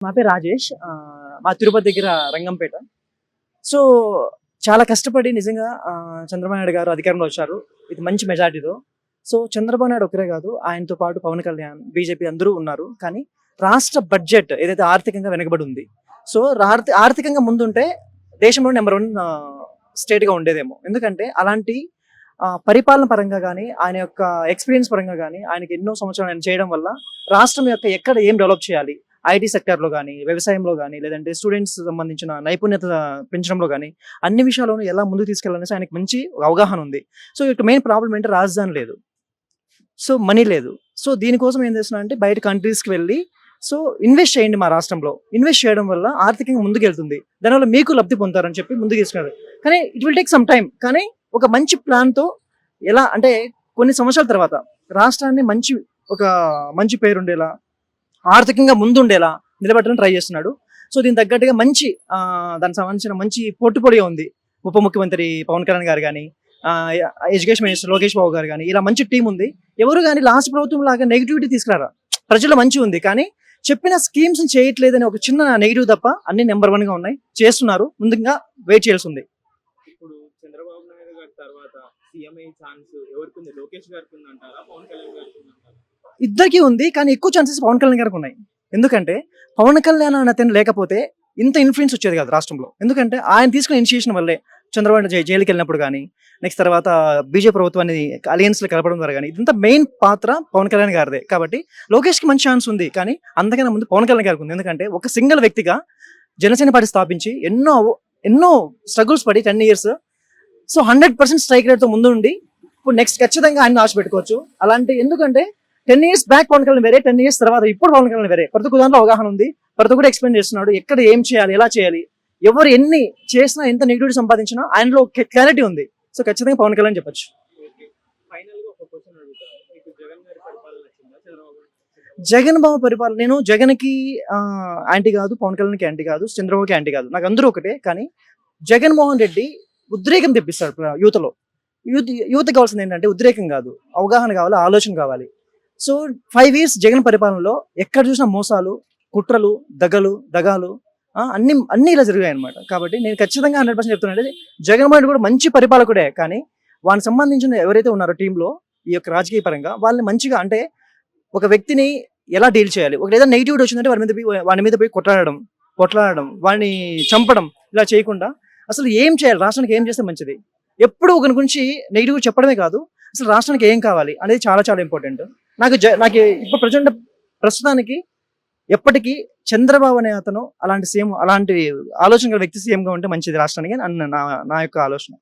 నా పేరు రాజేష్. మా తిరుపతి దగ్గర రంగంపేట. సో, చాలా కష్టపడి నిజంగా చంద్రబాబు నాయుడు గారు అధికారంలో వచ్చారు. ఇది మంచి మెజారిటీతో. సో, చంద్రబాబు నాయుడు ఒక్కరే కాదు, ఆయనతో పాటు పవన్ కళ్యాణ్, బీజేపీ అందరూ ఉన్నారు. కానీ రాష్ట్ర బడ్జెట్ ఏదైతే ఆర్థికంగా వెనకబడి ఉంది. సో, ఆర్థికంగా ముందుంటే దేశంలో నెంబర్ 1 స్టేట్‌గా ఉండేదేమో. ఎందుకంటే అలాంటి పరిపాలన పరంగా గానీ, ఆయన యొక్క ఎక్స్‌పీరియన్స్ పరంగా గానీ, ఆయనకి ఎన్నో సంవత్సరాలు ఆయన చేయడం వల్ల రాష్ట్రం యొక్క ఎక్కడ ఏం డెవలప్ చేయాలి, ఐటీ సెక్టార్‌లో గానీ, వ్యవసాయంలో గానీ, లేదంటే స్టూడెంట్స్ సంబంధించిన నైపుణ్యత పెంచడంలో గానీ, అన్ని విషయాల్లోనూ ఎలా ముందుకు తీసుకెళ్లాలనేసి ఆయనకి మంచి అవగాహన ఉంది. సో, ఇక్కడ మెయిన్ ప్రాబ్లమ్ ఏంటి, రాజధాని లేదు. సో, మనీ లేదు. సో, దీనికోసం ఏం చేస్తున్నా అంటే బయట కంట్రీస్‌కి వెళ్ళి సో, ఇన్వెస్ట్ చేయండి మా రాష్ట్రంలో. ఇన్వెస్ట్ చేయడం వల్ల ఆర్థికంగా ముందుకెళ్తుంది. దానివల్ల మీకు లబ్ధి పొందుతారని చెప్పి ముందుకు తీసుకున్నారు. కానీ it will take some time. కానీ ఒక మంచి ప్లాన్‌తో ఎలా అంటే కొన్ని సంవత్సరాల తర్వాత రాష్ట్రాన్ని ఒక మంచి పేరుండేలా, ఆర్థికంగా ముందుండేలా నిలబెట్టడానికి ట్రై చేస్తున్నాడు. సో, దీనికి తగ్గట్టుగా దానికి సంబంధించిన మంచి పోర్ట్‌ఫోలియో ఉంది. ఉప ముఖ్యమంత్రి పవన్ కళ్యాణ్ గారు గానీ, ఎడ్యుకేషన్ మినిస్టర్ లోకేష్ బాబు గారు గానీ, ఇలా మంచి టీమ్ ఉంది. ఎవరు గానీ లాస్ట్ ప్రభుత్వం లాగా నెగటివిటీ తీసుకురారా. ప్రజల్లో మంచి ఉంది. కానీ చెప్పిన స్కీమ్స్ చేయట్లేదని ఒక చిన్న నెగటివ్ తప్ప అన్ని నెంబర్ 1గా ఉన్నాయి. చేస్తున్నారు. ముందుగా వెయిట్ చేయాల్సి ఉంది. ఇప్పుడు చంద్రబాబు నాయుడు గారి తర్వాత సీఎం అయ్యే ఛాన్స్ ఎవరికుంది? లోకేష్ గారికి ఉందంటారా? పవన్ కళ్యాణ్ గారికి ఉందంటారా? ఇద్దరికీ ఉంది. కానీ ఎక్కువ ఛాన్సెస్ పవన్ కళ్యాణ్ గారికి ఉన్నాయి. ఎందుకంటే పవన్ కళ్యాణ్ అనే అతను లేకపోతే ఇంత ఇన్‌ఫ్లూయెన్స్ వచ్చేది కాదు రాష్ట్రంలో. ఎందుకంటే ఆయన తీసుకున్న ఇనిషియేషన్ వల్లే చంద్రబాబు నాయుడు జైలుకి వెళ్ళినప్పుడు గానీ, నెక్స్ట్ తర్వాత బీజేపీ ప్రభుత్వాన్ని అలయన్స్‌లో కలపడం ద్వారా గానీ, ఇదంతా మెయిన్ పాత్ర పవన్ కళ్యాణ్ గారిదే. కాబట్టి లోకేష్‌కి మంచి ఛాన్స్ ఉంది. కానీ అంతకన్నా ముందు పవన్ కళ్యాణ్ గారికి ఉంది. ఎందుకంటే ఒక సింగిల్ వ్యక్తిగా జనసేన పార్టీ స్థాపించి ఎన్నో స్ట్రగుల్స్ పడి 10 ఇయర్స్ సో 100% స్ట్రైక్ రేట్‌తో ముందుండి ఇప్పుడు నెక్స్ట్ ఖచ్చితంగా ఆయన్ని ఆశపెట్టుకోవచ్చు. ఎందుకంటే 10 ఇయర్స్ బ్యాక్ పవన్ కళ్యాణ్ వేరే, 10 ఇయర్స్ తర్వాత ఇప్పుడు పవన్ కళ్యాణ్ వేరే. ప్రతి ఒక్క దాంట్లో అవగాహన ఉంది. ప్రతి ఒక్కటి ఎక్స్‌ప్లెయిన్ చేస్తున్నాడు. ఎక్కడ ఏం చేయాలి, ఎలా చేయాలి, ఎవరు ఎన్ని చేసినా, ఎంత నెగటివిటీ సంపాదించినా ఆయనలో క్లారిటీ ఉంది. సో, ఖచ్చితంగా పవన్ కళ్యాణ్ చెప్పొచ్చు. ఓకే. ఫైనల్‌గా ఒక క్వెషన్ అడుగుతా. మీకు జగన్ గారి పరిపాలన నచ్చిందా? చంద్రబాబు జగన్ బాబు పరిపాలన నేను జగన్‌కి యాంటీ కాదు, పవన్ కళ్యాణ్‌కి యాంటీ కాదు, చంద్రబాబుకి యాంటీ కాదు. నాకు అందరూ ఒకటే. కానీ జగన్మోహన్ రెడ్డి ఉద్రేకం తెప్పిస్తాడు యూత్‌లో. యూత్‌కి కావాల్సింది ఏంటంటే ఉద్రేకం కాదు, అవగాహన కావాలి, ఆలోచన కావాలి. సో, 5 ఇయర్స్ జగన్ పరిపాలనలో ఎక్కడ చూసినా మోసాలు, కుట్రలు, దగాలు అన్నీ ఇలా జరిగాయన్నమాట. కాబట్టి నేను ఖచ్చితంగా 100% చెప్తున్నానంటే జగన్మోహన్ రెడ్డి కూడా మంచి పరిపాలకుడే. కానీ వానికి సంబంధించిన ఎవరైతే ఉన్నారో టీంలో ఈ యొక్క రాజకీయ పరంగా వాళ్ళని మంచిగా అంటే ఒక వ్యక్తిని ఎలా డీల్ చేయాలి, ఒక ఏదైనా నెగిటివిటీ వచ్చిందంటే వాడి మీద పోయి కొట్లాడడం, వాడిని చంపడం ఇలా చేయకుండా అసలు ఏం చేయాలి, రాష్ట్రానికి ఏం చేస్తే మంచిది, ఎప్పుడు ఒకరి గురించి నెగిటివ్ చెప్పడమే కాదు, అసలు రాష్ట్రానికి ఏం కావాలి అనేది చాలా చాలా ఇంపార్టెంట్. నాకు ఇప్పుడు ప్రస్తుతానికి ఎప్పటికీ చంద్రబాబు అనే అతను అలాంటి ఆలోచన గల వ్యక్తి సీఎంగా ఉంటే మంచిది రాష్ట్రానికి అని నా యొక్క ఆలోచన.